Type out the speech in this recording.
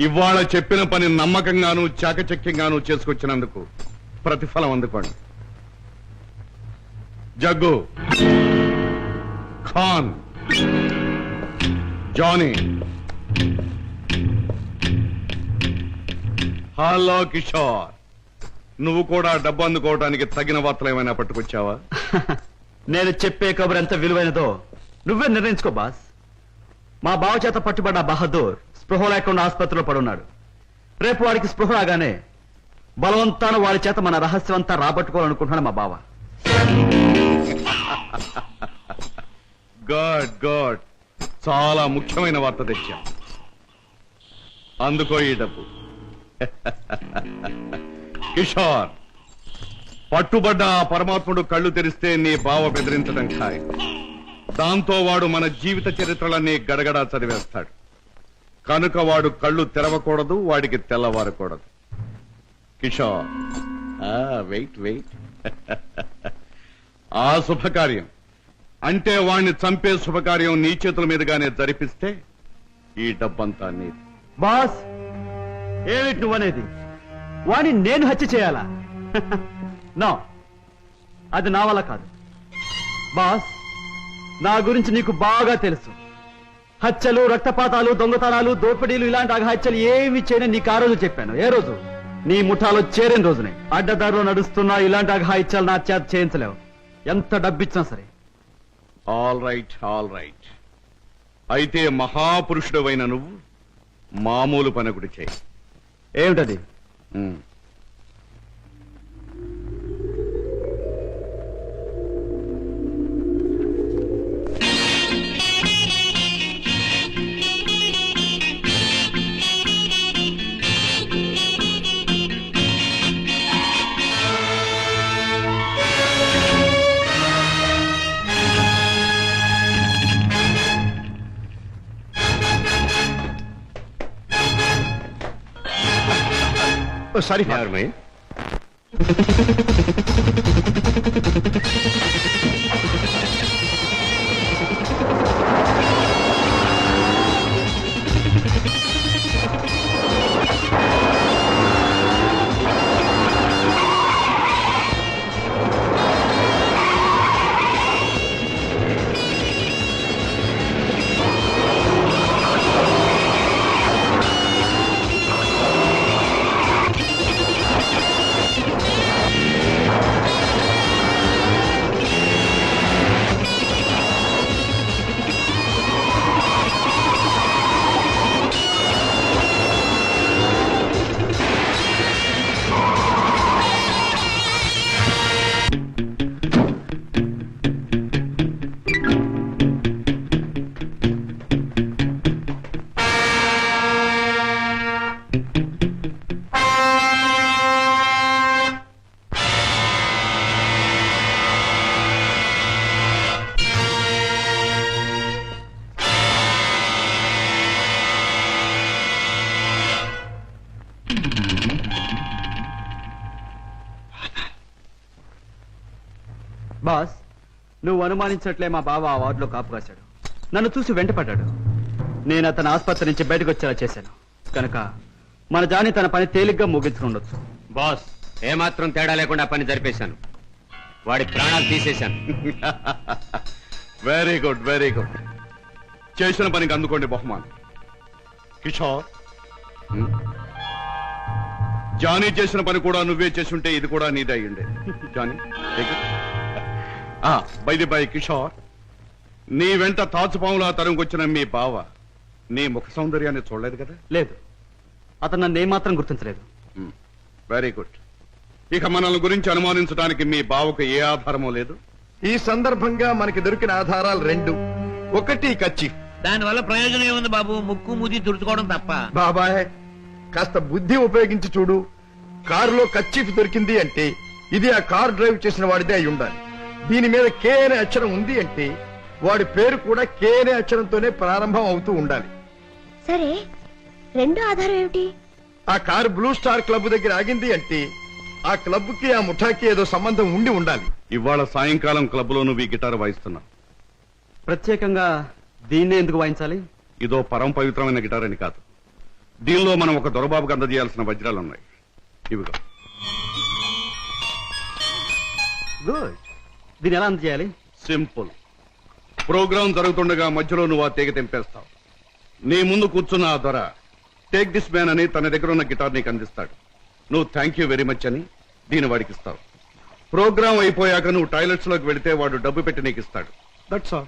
ఇవాళ చెప్పిన పని నమ్మకంగాను చాకచక్యంగాను చేసుకొచ్చినందుకు ప్రతిఫలం అందుకోండి. జగ్గు, ఖాన్, జానీ, హలో కిషోర్, నువ్వు కూడా డబ్బు అందుకోవడానికి తగిన వార్తలు ఏమైనా పట్టుకొచ్చావా? నేను చెప్పే కబురు ఎంత విలువైనదో నువ్వే నిర్ణయించుకో బాస్. మా బావ చేత పట్టుబడ్డ బహదూర్ స్పృహ లేకుండా ఆసుపత్రిలో పడున్నాడు. రేపు వాడికి స్పృహ రాగానే బలవంతాన వాడి చేత మన రహస్యం అంతా రాబట్టుకోవాలనుకుంటున్నాడు మా బావ. గుడ్ గుడ్, చాలా ముఖ్యమైన వార్త తెచ్చా. అందుకో ఈ డబ్బు. కిషోర్, పట్టుబడ్డ ఆ పరమాత్ముడు కళ్ళు తెరిస్తే నీ బావ బెదిరించడం ఖాయం. దాంతో వాడు మన జీవిత చరిత్రలన్నీ గడగడా చదివేస్తాడు. కనుక వాడు కళ్ళు తెరవకూడదు, వాడికి తెల్లవారకూడదు. Kishore, wait wait. ఆ శుభకార్యం అంటే వాణ్ణి చంపే శుభకార్యం నీ చేతుల మీదుగానే జరిపిస్తే ఈ డబ్బంతా నీది. బాస్, ఏమిటి నువ్వనేది? వాణ్ణి నేను హత్య చేయాలా? నో, అది నా వల్ల కాదు. బాస్, నా గురించి నీకు బాగా తెలుసు. హత్యలు, రక్తపాతాలు, దొంగతనాలు, దోపిడీలు ఇలాంటి అఘాత్యాలు ఏమి చేయని నీకు ఆ రోజు చెప్పాను. ఏ రోజు? నీ ముఠాలో చేరిన రోజునే. అడ్డదారిలో నడుస్తున్నా ఇలాంటి అఘాయిత్యాలు నా చేత చేయించలేవు, ఎంత డబ్బిచ్చినా సరే. All right, all right. అయితే మహాపురుషుడు అయిన నువ్వు మామూలు పని ఒకటి చేయి. ఏమిటది? Sorry father. బాస్, నువ్వు అనుమానించినట్లే మా బావ ఆ వార్డులో కాపు కాశాడు. నన్ను చూసి వెంటపడ్డాడు. నేను అతని ఆసుపత్రి నుంచి బయటకు వచ్చేలా చేశాను. కనుక మన జాని తన పని తేలిగ్గా ముగించుకుండొచ్చు. బాస్, ఏమాత్రం తేడా లేకుండా పని జరిపేశాను. వాడి ప్రాణాలు తీసేశాను. Very good, very good. చేసిన పనికి అందుకోండి బహుమానం. కిషోర్, జానీ చేసిన పని కూడా నువ్వే చేసుంటే ఇది కూడా నీదే అయ్యుండే. Johnny, by the by Kishore, నీ వెంట తాచుపాములా తరుముకొచ్చిన మీ బావ నీ ముఖ సౌందర్యాన్ని చూడలేదు కదా? లేదు, అతను నన్ను ఏమాత్రం గుర్తించలేదు. Very good. ఇక మనల్ని గురించి అనుమానించడానికి మీ బావకు ఏ ఆధారమూ లేదు. ఈ సందర్భంగా మనకి దొరికిన ఆధారాలు రెండు. ఒకటి కచ్చిఫ్. దానివల్ల ప్రయోజనం ఏముంది బాబు? ముక్కు ముది తుడుచుకోవడం తప్ప. బాబాయ్, కాస్త బుద్ధి ఉపయోగించి చూడు. కారులో కచ్చిఫ్ దొరికింది అంటే ఇది ఆ కారు డ్రైవ్ చేసిన వాడిదే అయి ఉండాలి. దీని మీద కే అనే అక్షరం ఉంది అంటే వాడి పేరు కూడా కే అనే అక్షరంతోనే ప్రారంభం అవుతూ ఉండాలి. సరే, రెండో ఆధారం ఏమిటి? ఆ కారు బ్లూ స్టార్ క్లబ్ దగ్గర ఆగింది అంటే ఆ క్లబ్ కి ఆ ముఠాకి ఏదో సంబంధం ఉండి ఉండాలి. ఇవాళ సాయంకాలం క్లబ్ లో నువ్వు ఈ గిటార్ వాయిస్తున్నావు. ప్రత్యేకంగా దీన్నే ఎందుకు వాయించాలి? ఇదో పరమ పవిత్రమైన గిటార్ అని కాదు, దీనిలో మనం ఒక దొరబాబుకి అందజేయాల్సిన వజ్రాలు ఉన్నాయి. ఇవిగో. గుడ్. దీన్ని ఎలా అందజేయాలి? సింపుల్. ప్రోగ్రాం జరుగుతుండగా మధ్యలో నువ్వు ఆ తీగ తెంపేస్తావు. నీ ముందు కూర్చున్న ఆ దొర టేక్ దిస్ మ్యాన్ అని తన దగ్గర ఉన్న గిటార్ నీకు అందిస్తాడు. నువ్వు థ్యాంక్ యూ వెరీ మచ్ అని దీని వాడికి ఇస్తావు. ప్రోగ్రాం అయిపోయాక నువ్వు టాయిలెట్స్ లోకి వెళితే వాడు డబ్బు పెట్టి నీకు ఇస్తాడు. That's all.